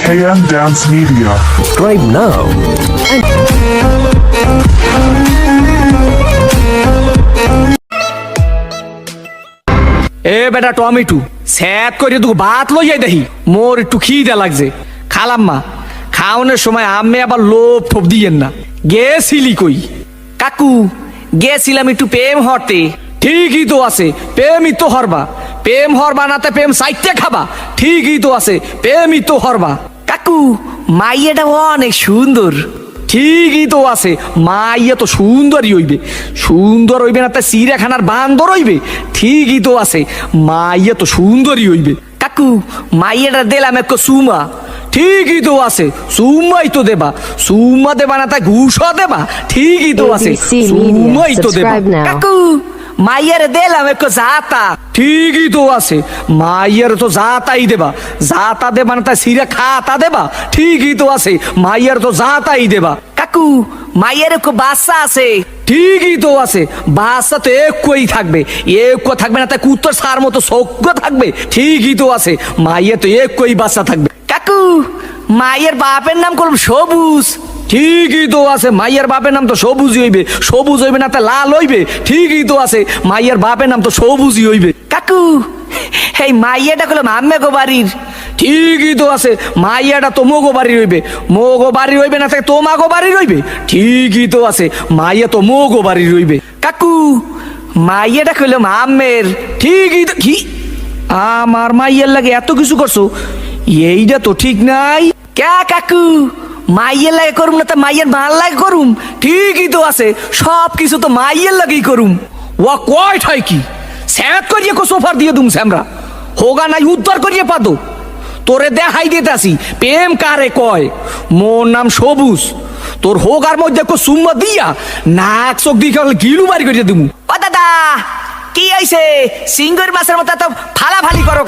KM Dance Media. Subscribe now. এ বেটা tomato স্যাত করে তুই ভাত লইয়াই দেখি মোর একটু খিদে লাগছে খালাম্মা খাওয়ানোর সময় আমি আবার লোভ ঠোপ দিয়েন না গেছিলি কই কাকু গেছিলাম একটু প্রেম হরতে ঠিকই তো আছে প্রেমই তো হরবা প্রেম হরবা নাতে প্রেম সাইতে খাবা ঠিকই তো আছে প্রেমই তো হরবা কাকু মাইয়াটা অনেক সুন্দর ঠিকই তো আছে মাইয়া তো সুন্দরই হইবে সুন্দর হইবে না তা চিড়িয়াখানার বান্দর হইবে ঠিকই তো আছে মাইয়া তো সুন্দরই হইবে কাকু মাইয়াটা দিলাম এক সুমা ঠিকই তো আছে সুমাই তো দেবা সুমা দেবা না তাই ঘুষও দেবা ঠিকই তো আছে ABC Media, সুমাই তো দেবা subscribe now. কাকু মাইয়ার দিলাম এক জাতা ঠিকই তো আছে মাইয়ার তো জাতাই দেবা জাতা দেবা না তাই সিরা খাতা দেবা ঠিকই তো আছে মাইয়ার তো জাতাই দেবা কাকু মাইয়ার একটু বাচ্চা আছে ঠিকই তো আছে বাচ্চা তো একই থাকবে এক থাকবে না তাই কুত্তর সার মতো সজ্ঞ থাকবে ঠিকই তো আছে মাইয়া তো একই বাচ্চা থাকবে কাকু মাইয়ের বাপের নাম করব সবুজ ঠিকই তো আছে মাইয়ার বাপের নাম তো সবুজই হইবে সবুজ হইবে না তা লাল হইবে ঠিকই তো আছে মাইয়ার বাপের নাম তো সবুজই হইবে কাকু এই মাইয়াটা করলাম আম্মে গো বাড়ির ঠিকই তো আছে মাইয়াটা তো মোগো বাড়ির হইবে মোগো বাড়ির হইবে না তাই তোমাগো বাড়ির হইবে ঠিকই তো আছে মাইয়া তো মোগো বাড়ির হইবে কাকু মাইয়াটা করলাম আম্মের ঠিকই তো কি আমার মাইয়ার লাগে এত কিছু করছো এইটা তো ঠিক নাই কে কাকু মাইয়ের লাগে করুম না তা মাইয়ের মাল লাগে করুম ঠিকই তো আছে সব কিছু তো মাইয়ের লাগেই করুম ওয়া কয় ঠাই কি স্যাত করিয়ে কো সোফার দিয়ে দুম স্যামরা হোগা নাই উদ্ধার করিয়ে পাদো তোরে দেখাই দিতেছি প্রেম কারে কয় মোর নাম সবুজ তোর হোগার মধ্যে কো সুম্মা দিয়া নাক চোখ দিয়ে গিলু বাড়ি করিয়ে দিমু ও দাদা কি হইছে সিঙ্গুর মাছের মতো তো ফালাফালি করো